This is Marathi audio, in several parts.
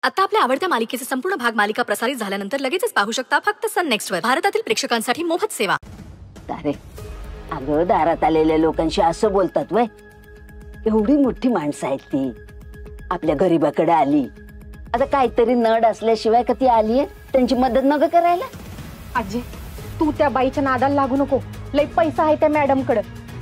आता आपल्या आवडत्या मालिकेचे संपूर्ण भाग मालिका प्रसारित झाल्यानंतर लगेचच पाहू शकता फक्त सन नेक्स्ट वर. भारतातील प्रेक्षकांसाठी मोफत सेवा. अरे अगं, दारात आलेल्या लोकांशी असं बोलतात वय? एवढी मोठी माणसं आहेत ती, आपल्या गरीबाकडे आली. आता काहीतरी नड असल्याशिवाय का ती आलीये त्यांची मदत नका करायला? आजी, तू त्या बाईच्या नादाला लागू नको. लई पैसा आहे त्या मॅडम कडे,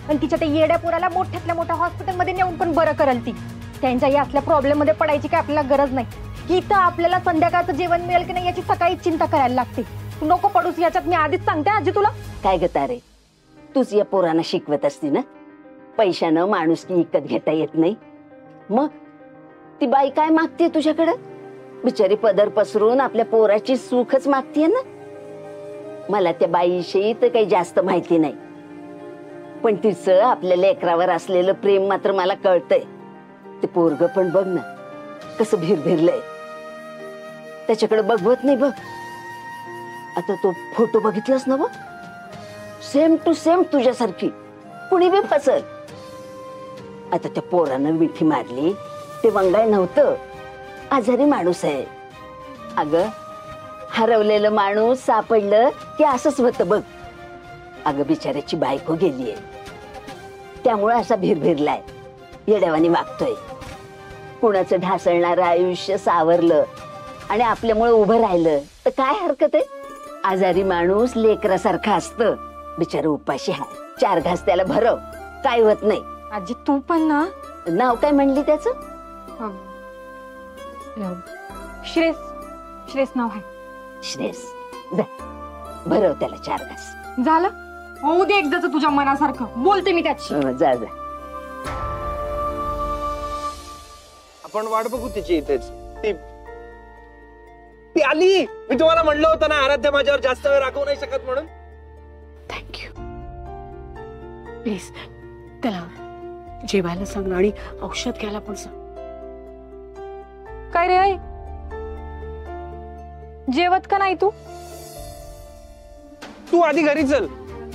आणि तिच्या त्या येड्या पोराला मोठ्यातल्या मोठ्या हॉस्पिटल मध्ये नेऊन पण बरं करल ती. त्यांच्या या असल्या प्रॉब्लेम मध्ये पडायची काय आपल्याला गरज नाही. इथं आपल्याला संध्याकाळचं जेवण मिळेल की नाही याची सकाळी चिंता करायला लागते. तू नको पडूस याच्यात, मी आधीच सांगते आजी तुला. काय ग तारे, तूच या पोरांना शिकवत असती ना, पैशानं माणुसकी विकत घेता येत नाही. मग ती बाई काय मागते तुझ्याकडे? बिचारी पदर पसरून आपल्या पोराची सुखच मागतीये ना. मला त्या बाईविषयी तर काही जास्त माहिती नाही, पण तिचं आपल्या लेकरावर असलेलं प्रेम मात्र मला कळतंय. ते पोरग पण बघ ना कसं भिरभिरलंय, त्याच्याकडे बघवत नाही बघ. आता तो फोटो बघितलास ना बघ, सेम टू सेम तुझ्यासारखी, कुणी बी फसल. आता त्या पोरानं मिठी मारली ते वंगाळ नव्हतं, आजारी माणूस आहे. अगं, हरवलेलं माणूस सापडलं की असंच होतं बघ. अगं, बिचाऱ्याची बायको गेलीये, त्यामुळे असा भिरभिरलाय, येड्यावानी वागतोय. कुणाचं ढासळणारं आयुष्य सावरलं आणि आपल्यामुळे उभं राहिलं तर काय हरकत आहे? आजारी माणूस लेकरासारखं असतं, बिचारा उपाशी हाय, 4 घास त्याला भरव, काय होत नाही. आजी तू पण ना. नाव काय म्हणली त्याचं? श्रेयस. श्रेयस नाव आहे. श्रेयस, जा भरव त्याला 4 घास. झालं, होऊ दे एकदाच तुझ्या मनासारखं. बोलते मी त्याची. जा जा. आपण वाट बघू तिची इथेच. ती आली. मी तुम्हाला म्हणलं होतं ना, आराध्या माझ्यावर जास्त वेळ राखवू नाही शकत म्हणून. थँक्यू. प्लीज त्याला जेवायला सांग आणि औषध घ्यायला पण सांग. काय रे आई, जेवत का नाही तू? तू आधी घरी चल,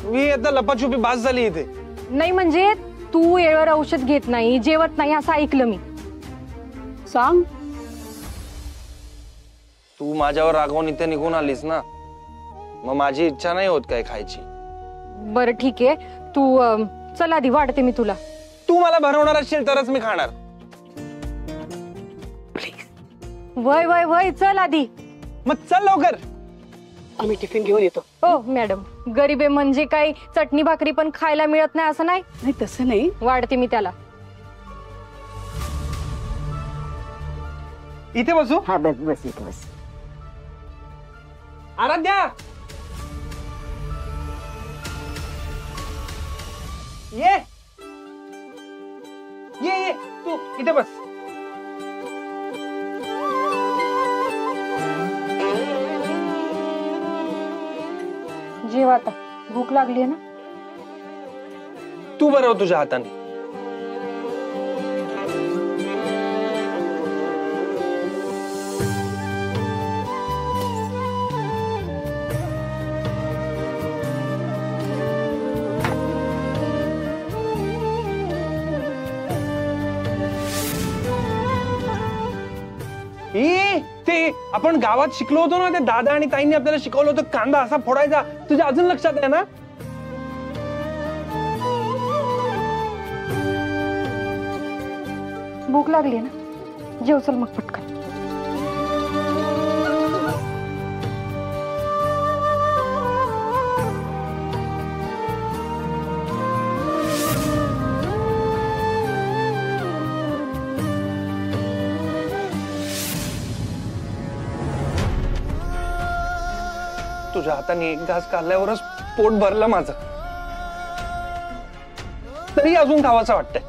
मी आता लपाछुपी बास झाली इथे. नाही म्हणजे तू वेळेवर औषध घेत नाही, जेवत नाही असं ऐकलं मी. सांग. तू माझ्यावर रागवून इथे निघून आलीस ना, मग माझी इच्छा नाही होत काय खायची. बरं ठीक आहे, तू चल आधी, वाढते मी तुला. तू मला भरवणार असशील तरच मी खाणार. वय वय वय, चल आधी. मग चल लवकर. आम्ही टिफिन घेऊन येतो. हो मॅडम, गरीब आहे म्हणजे काही चटणी भाकरी पण खायला मिळत नाही असं नाही. नाही तसं नाही. वाढते मी त्याला. इथे बसू? हा बस बस, इथे बस. आराध्या, ये ये ये, तू इथे बस. जेव आता, भूक लागली आहे ना. तू भरव तुझ्या हाताने. ते आपण गावात शिकलो होतो ना, ते दादा आणि ताईंनी आपल्याला शिकवलं होतं, कांदा असा फोडायचा. तुझ्या अजून लक्षात आहे ना? भूक लागली ना, जेव चल मग पटकन. तुझ्या हाताने एक घास खाल्ल्यावरच पोट भरलं माझं, तरी अजून खावाचं वाटतंय.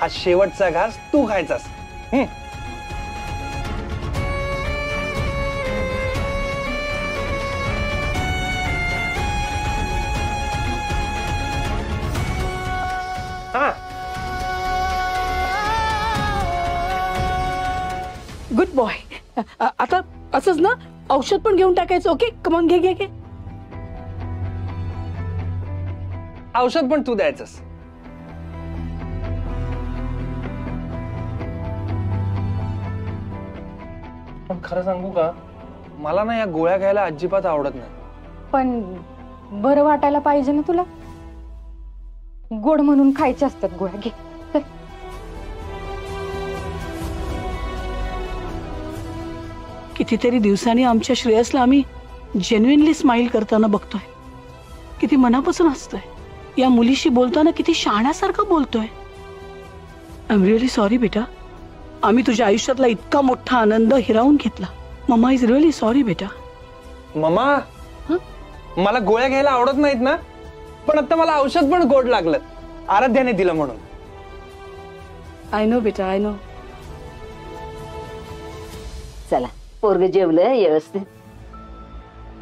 हा शेवटचा घास तू खायचास. Good boy. आता असंच ना, औषध पण घेऊन टाकायचं. ओके, कमॉन, घे घे घे. औषध पण तू द्यायचंस. पण खरं सांगू का, मला ना या गोळ्या घ्यायला अजिबात आवडत नाही. पण बरं वाटायला पाहिजे ना तुला. गोड म्हणून खायचे असतात गोळ्या. घे चल. कितीतरी दिवसांनी आमच्या श्रेयसला आम्ही जेन्युइनली स्माइल करताना बघतोय. किती मनापासून हसतोय. या मुलीशी बोलताना किती शहाण्यासारखं बोलतोय. आय एम रिअली सॉरी बेटा. आम्ही तुझ्या आयुष्यातला इतका मोठा आनंद हिरावून घेतला. मम्मा इज रिअली सॉरी बेटा. मम्मा, मला गोळ्या घ्यायला आवडत नाहीत ना, पण आता मला औषध पण गोड लागलं. आराध्याने दिलं म्हणून. आय नो बेटा, आय नो. चला, पोरग जेवलं व्यवस्थित.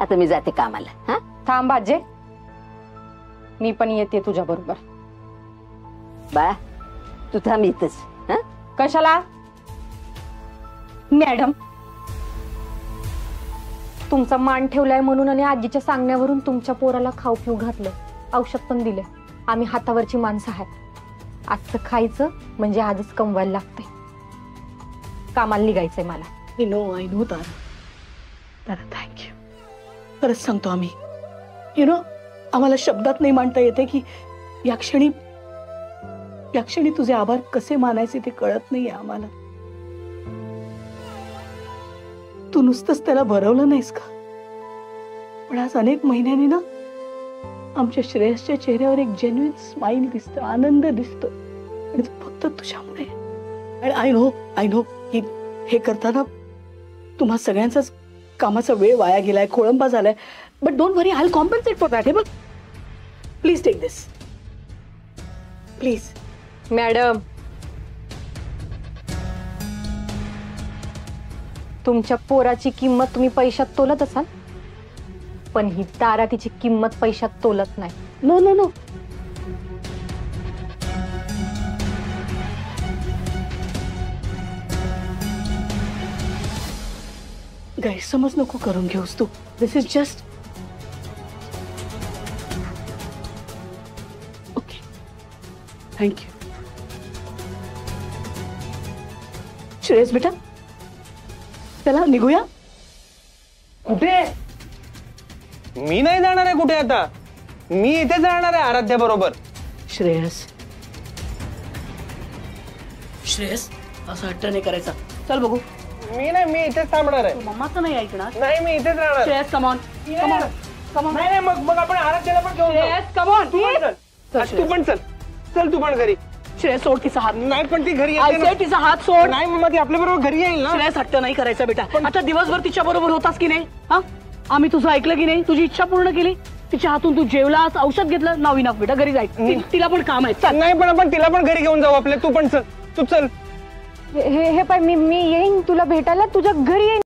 आता मी जाते कामाला. हा, थांब आजे, मी पण येते तुझ्या बरोबर. बा तू थांब इथंच. हा, कशाला? मॅडम, तुमचा मान ठेवलाय म्हणून आणि आजीच्या सांगण्यावरून तुमच्या पोराला खाऊ पिऊ घातलं, औषध पण दिले. आम्ही हातावरची माणसं आहेत. आजचं खायचं म्हणजे आजच कमवायला लागते. कामाला निघायचंय मला. I know Tara. Tara thank you. खरंच सांगतो आम्ही, आम्हाला शब्दात नाही मांडता येते की या क्षणी तुझे आभार कसे मानायचे ते कळत नाहीये आम्हाला. तू नुसतंच त्याला भरवलं नाहीस का, पण आज अनेक महिन्यांनी ना आमच्या श्रेयसच्या चेहऱ्यावर एक जेन्युइन स्माइल दिसतो, आनंद दिसतो. आणि तो फक्त तुझ्यामुळे. आणि आय नो की हे करताना तुम्हा सगळ्यांचाच कामाचा वेळ वाया गेलाय, खोळंबा झालाय. But don't worry, I will compensate for that. But please take this, please. Madam, तुमच्या पोराची किंमत तुम्ही पैशात तोलत असाल, पण ही तारा तिची किंमत पैशात तोलत नाही. No no no. गैरसमज नको करून घेऊस तू. This is just okay. Thank you. Shreyas बेटा, चला निघूया. कुठे? मी नाही जाणार आहे कुठे आता. मी इथे जाणार आहे आराध्या बरोबर. श्रेयस असं हट्ट नाही करायचा. चल बघू. मी इथेच थांबणार आहे. मम्माचं नाही ऐकणार. नाही, मी इथेच राहणार. Shreyas come on. नाही, मग आपण आराध्याला पण घेऊन जाऊ. Come on. तू पण चल. तू पण चल. चल तू पण घरी. श्रेयस सोड तिचा हात. नाही, पण ती घरी आय येते से ना. तिचा हात सोड. नाही मम्मा, ती आपल्या बरोबर घरी येईल ना. श्रेयस हट्ट नाही करायचा बेटा. आता दिवसभर तिच्या बरोबर होतास की नाही? हा, आम्ही तुझं ऐकलं की नाही? तुझी इच्छा पूर्ण केली. तिच्या हातून तू जेवलास, औषध घेतलं. नाव इनफ बेटा, घरी जायचं. तिला पण काम आहे. चल. नाही, पण आपण तिला पण घरी घेऊन जाऊ आपल्या. तू पण चल. तू चल. हे पाय, मी येईन तुला भेटायला, तुझ्या घरी येईन.